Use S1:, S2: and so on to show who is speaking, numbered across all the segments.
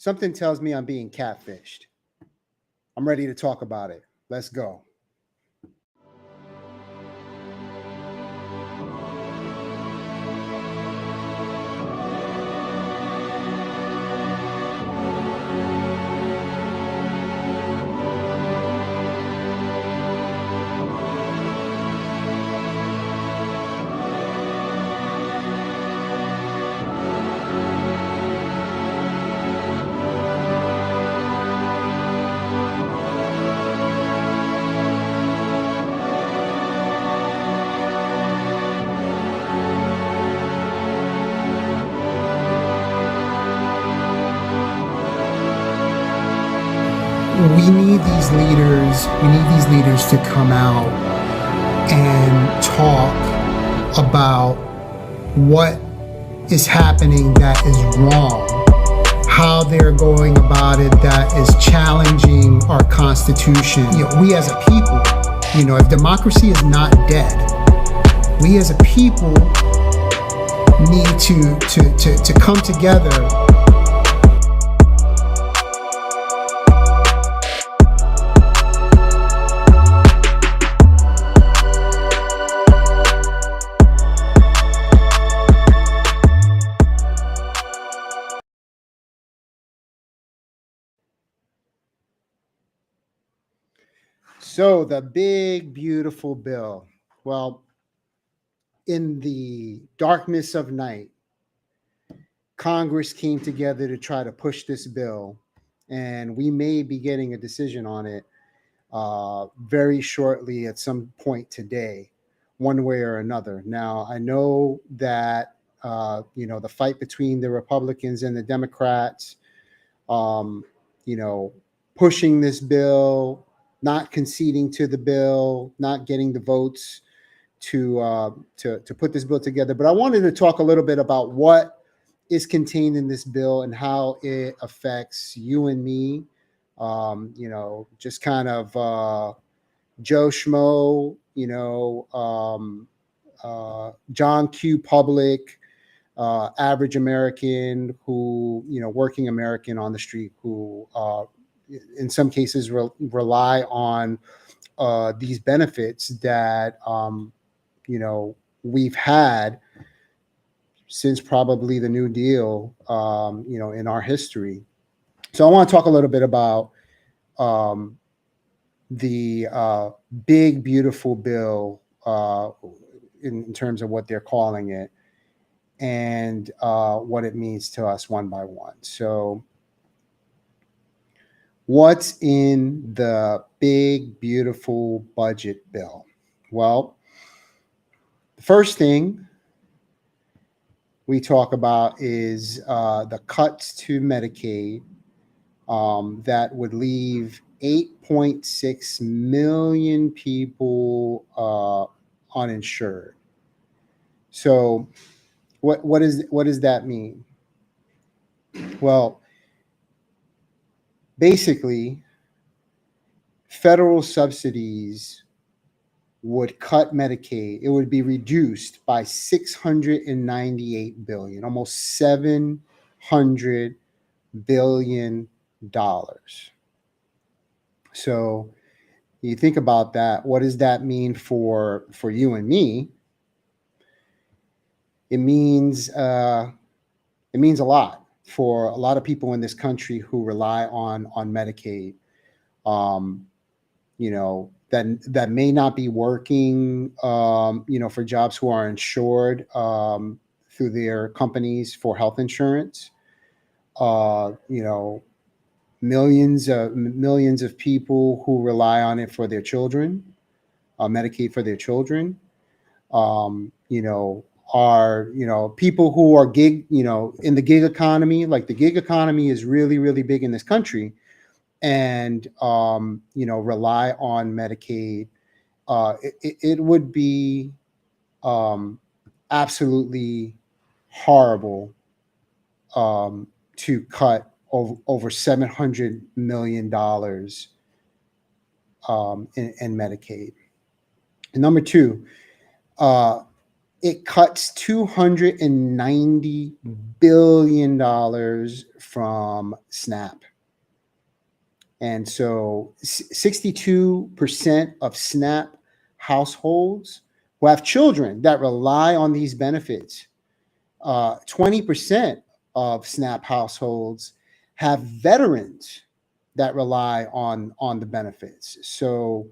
S1: Something tells me I'm being catfished. I'm ready to talk about it. Let's go.
S2: We need these leaders. We need these leaders to come out and talk about what is happening that is wrong, how they're going about it that is challenging our Constitution. We as a people, if democracy is not dead, we as a people need to come together.
S1: So the big, beautiful bill. Well, in the darkness of night, Congress came together to try to push this bill, and we may be getting a decision on it very shortly at some point today, one way or another. Now, I know that, the fight between the Republicans and the Democrats, pushing this bill, not conceding to the bill, not getting the votes to put this bill together. But I wanted to talk a little bit about what is contained in this bill and how it affects you and me. Just kind of Joe Schmo, John Q. Public, average American who, working American on the street who, in some cases, rely on these benefits that, we've had since probably the New Deal, in our history. So I want to talk a little bit about the big, beautiful bill in terms of what they're calling it and what it means to us one by one. So what's in the big, beautiful budget bill? Well, the first thing we talk about is the cuts to Medicaid that would leave 8.6 million people uninsured. So what does that mean? Well, basically, federal subsidies would cut Medicaid. It would be reduced by $698 billion, almost $700 billion. So you think about that. What does that mean for you and me? It means a lot for a lot of people in this country who rely on Medicaid. That may not be working, for jobs who are insured through their companies for health insurance. Millions of people who rely on it for their children, Medicaid for their children. Are people who are gig, in the gig economy. Like the gig economy is really, really big in this country, and rely on Medicaid. It would be absolutely horrible to cut over $700 million in Medicaid. And number two, it cuts $290 billion from SNAP. And so 62% of SNAP households who have children that rely on these benefits, 20% of SNAP households have veterans that rely on the benefits. So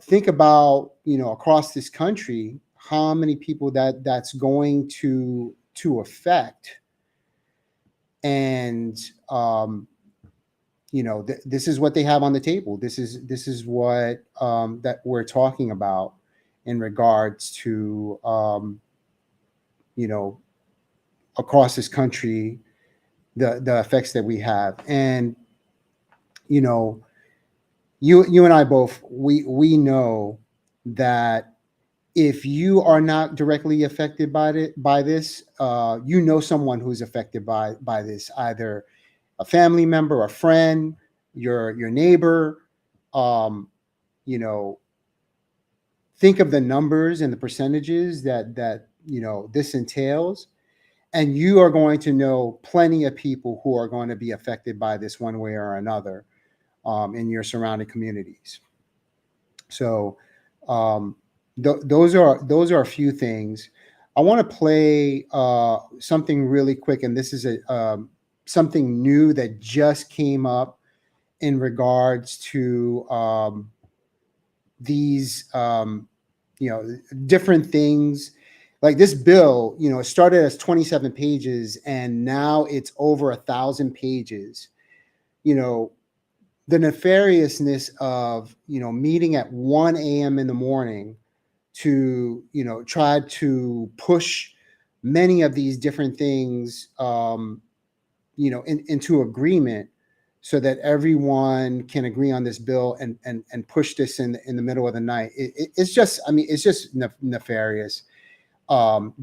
S1: think about, across this country, how many people that's going to affect. And this is what they have on the table. This is what that we're talking about in regards to across this country, the effects that we have. And you and I both, we know that if you are not directly affected by this, someone who's affected by this, either a family member, a friend, your neighbor. Think of the numbers and the percentages that this entails, and you are going to know plenty of people who are going to be affected by this one way or another in your surrounding communities. So those are a few things. I want to play something really quick, and this is something new that just came up in regards to these different things. Like this bill, it started as 27 pages and now it's over 1,000 pages. The nefariousness of meeting at 1 a.m. in the morning to try to push many of these different things into agreement so that everyone can agree on this bill and push this in the middle of the night. It's just nefarious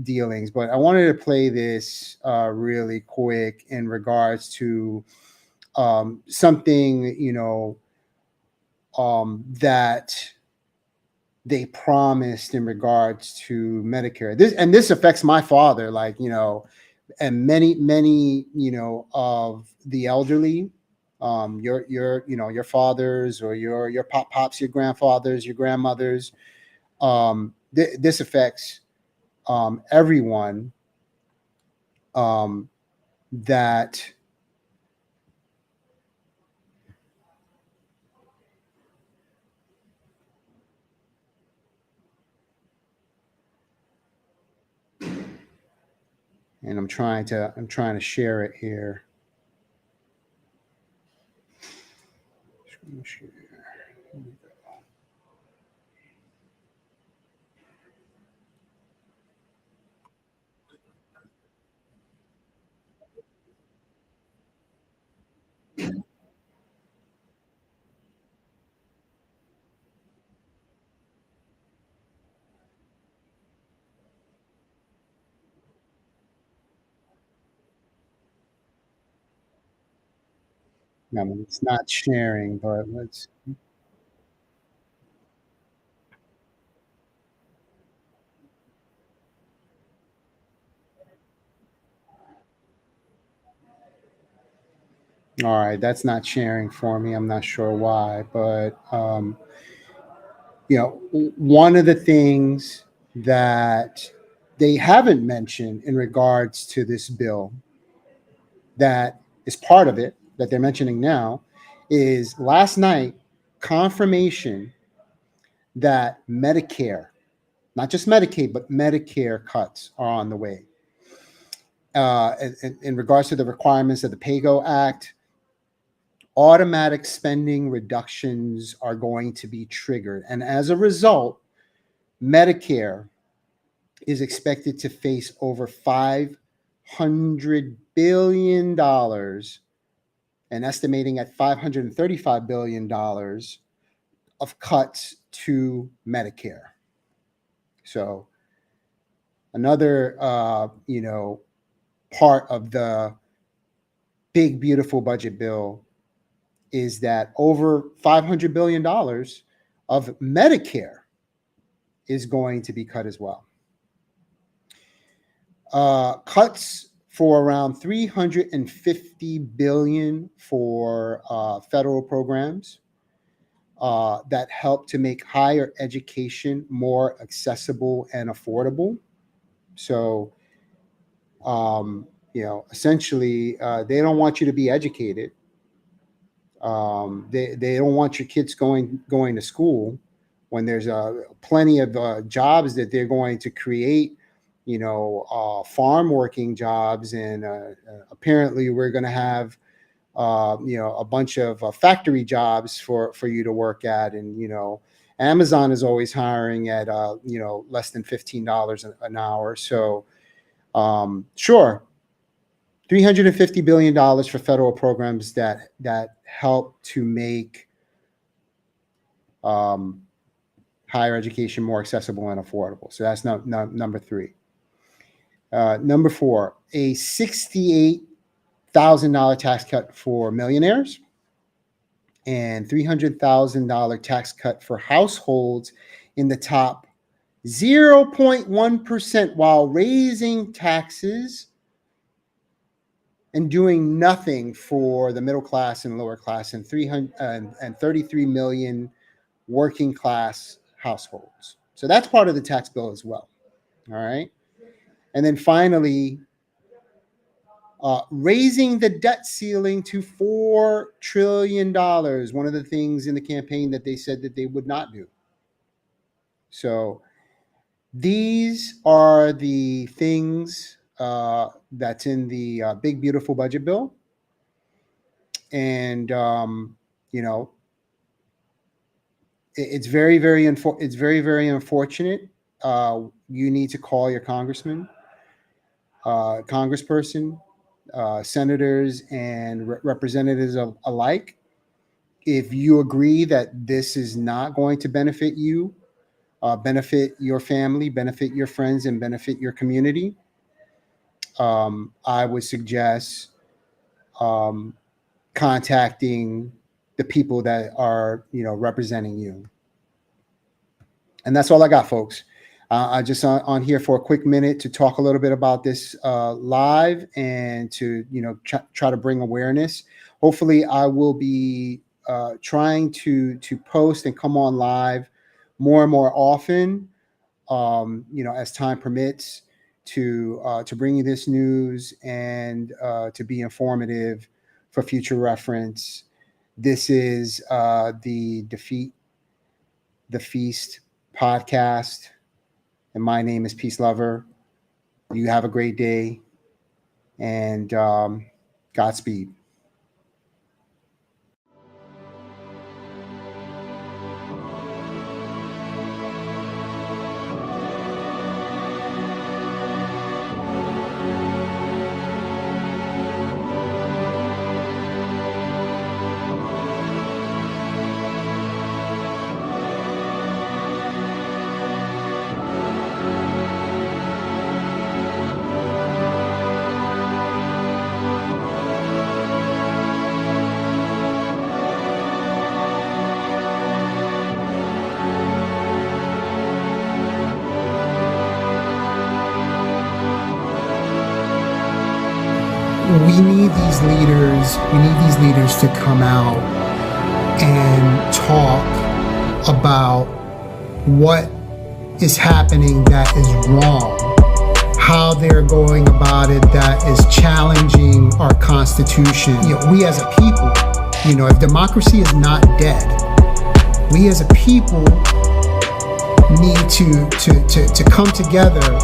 S1: dealings. But I wanted to play this really quick in regards to something that they promised in regards to Medicare. This affects my father, and many of the elderly, your fathers or your pops, your grandfathers, your grandmothers. This affects everyone that and I'm trying to share it here. Share. I mean, it's not sharing, but let's. All right, that's not sharing for me. I'm not sure why, but one of the things that they haven't mentioned in regards to this bill that is part of it that they're mentioning now is last night confirmation that Medicare, not just Medicaid, but Medicare cuts are on the way. In regards to the requirements of the PAYGO Act, automatic spending reductions are going to be triggered. And as a result, Medicare is expected to face over $500 billion and estimating at $535 billion of cuts to Medicare. So another, part of the big, beautiful budget bill is that over $500 billion of Medicare is going to be cut as well. Cuts for around 350 billion for federal programs that help to make higher education more accessible and affordable. So, essentially, they don't want you to be educated. They don't want your kids going to school when there's plenty of jobs that they're going to create. Farm working jobs, and apparently we're going to have a bunch of factory jobs for you to work at, and Amazon is always hiring at less than $15 an hour. So sure, $350 billion for federal programs that help to make higher education more accessible and affordable. So that's number three. Number four, a $68,000 tax cut for millionaires and $300,000 tax cut for households in the top 0.1% while raising taxes and doing nothing for the middle class and lower class and 33 million working class households. So that's part of the tax bill as well. All right. And then finally, raising the debt ceiling to $4 trillion. One of the things in the campaign that they said that they would not do. So these are the things that's in the big, beautiful budget bill. And, it's very, very unfortunate. You need to call your congressman, congressperson, senators, and representatives alike. If you agree that this is not going to benefit you, benefit your family, benefit your friends, and benefit your community, I would suggest contacting the people that are, representing you. And that's all I got, folks. I just on here for a quick minute to talk a little bit about this live and to, try to bring awareness. Hopefully I will be trying to post and come on live more and more often, as time permits, to bring you this news and to be informative for future reference. This is the DeFeat the Feast podcast, and my name is Peace Lover. You have a great day, and Godspeed.
S2: We need these leaders to come out and talk about what is happening that is wrong, how they're going about it that is challenging our Constitution. We as a people, if democracy is not dead, we as a people need to come together